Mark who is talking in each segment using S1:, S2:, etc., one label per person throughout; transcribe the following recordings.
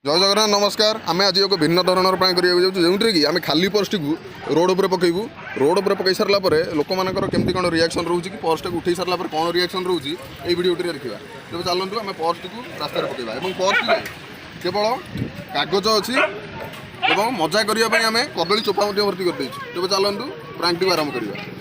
S1: जय जगन्नाथ नमस्कार। आम आज एक भिन्न धरणर प्राण करा जो कि आम खाली पर्स टी रोड उपर पकेबू। रोड उपर पकई सारा लोक मानकर केमती कौन रिएक्शन रोचे कि पर्स टी उठे सारा कौन रिएक्शन रोचे ये वीडियो देखा। तेज चलतु आम पर्स टी रास्तार पकेबा और पर्स केवल कागज अच्छी और मजा करने आम कदली चोपा भर्ती कर तेज चलतु प्रांक टी आरंभ करवा।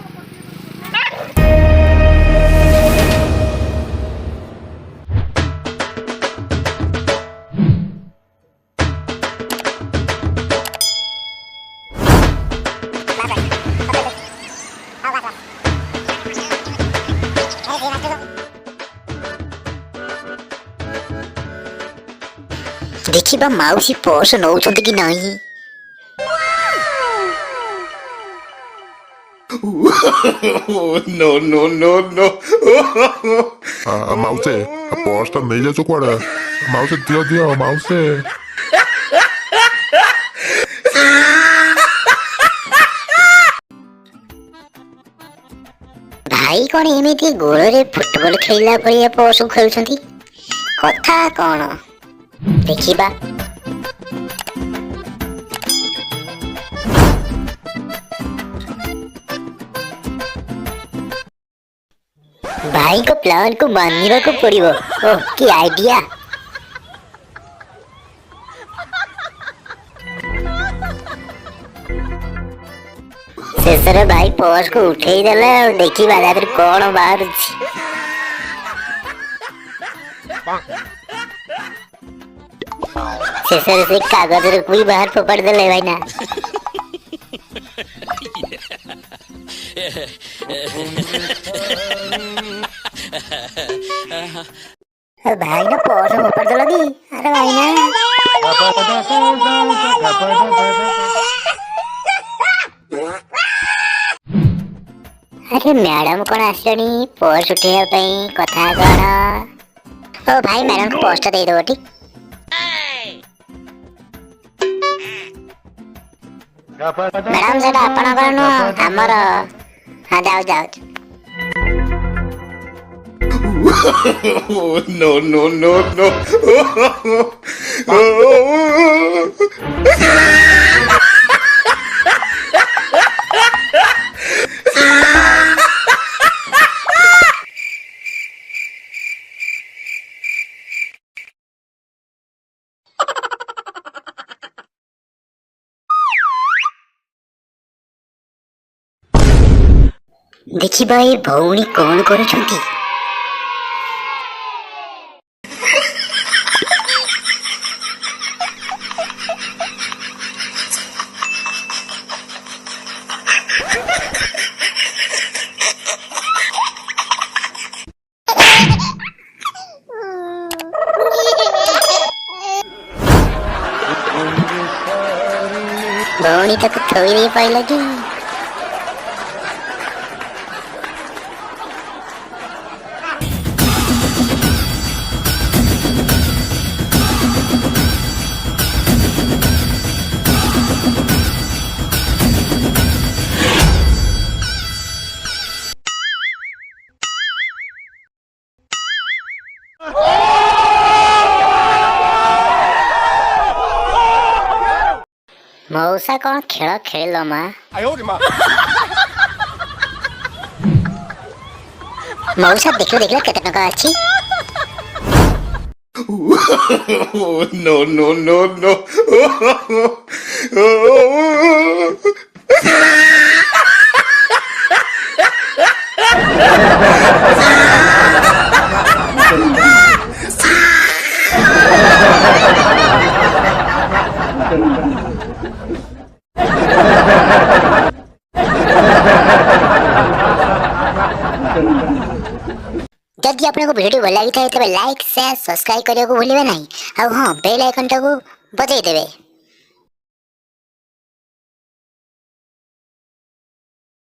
S2: देखिबा माउसी पर्स नौचंती कि नहीं।
S1: नो नो नो नो
S3: माउसे पर्सटा नहीं जाचो कुआडे माउसे दियो दियो माउसे
S2: भाई कौन एमती गोड़े फुटबॉल खेलला भलिया पर्स खेलुछंती कथा कौन देखिबा। भाई को प्लान को मानने को पड़िबो। ओह की आइडिया। शेषर भाई पर्स को उठे देला और देखिबा दादर कौन बाहर शेषर से कागज रे कोई बाहर फोपड़ देले भाई ना। भाई ना पर्स फोपड़ दे लगी। अरे भाई ना अरे मैडम कौन आसनी पर्स उठेया पई कथा कौन। ओ भाई मैडम को पर्स दे दो ठीक। मैडम से आपण कौन हमर हां जाओ जाओ।
S1: नो नो नो नो
S2: देखिबा ये भौणी कौन करूछंती। भौणी तक थोड़ी नहीं पाई लगी। मौसा कौन खेल खेल माँ। मौसा देख लो केते टका अछि।
S1: नो नो नो नो
S2: जदि आपको वीडियो भल लगी था तब लाइक शेयर सब्सक्राइब करने को भूलिए नहीं। हाँ बेल आइकन टाको बजाई देवे।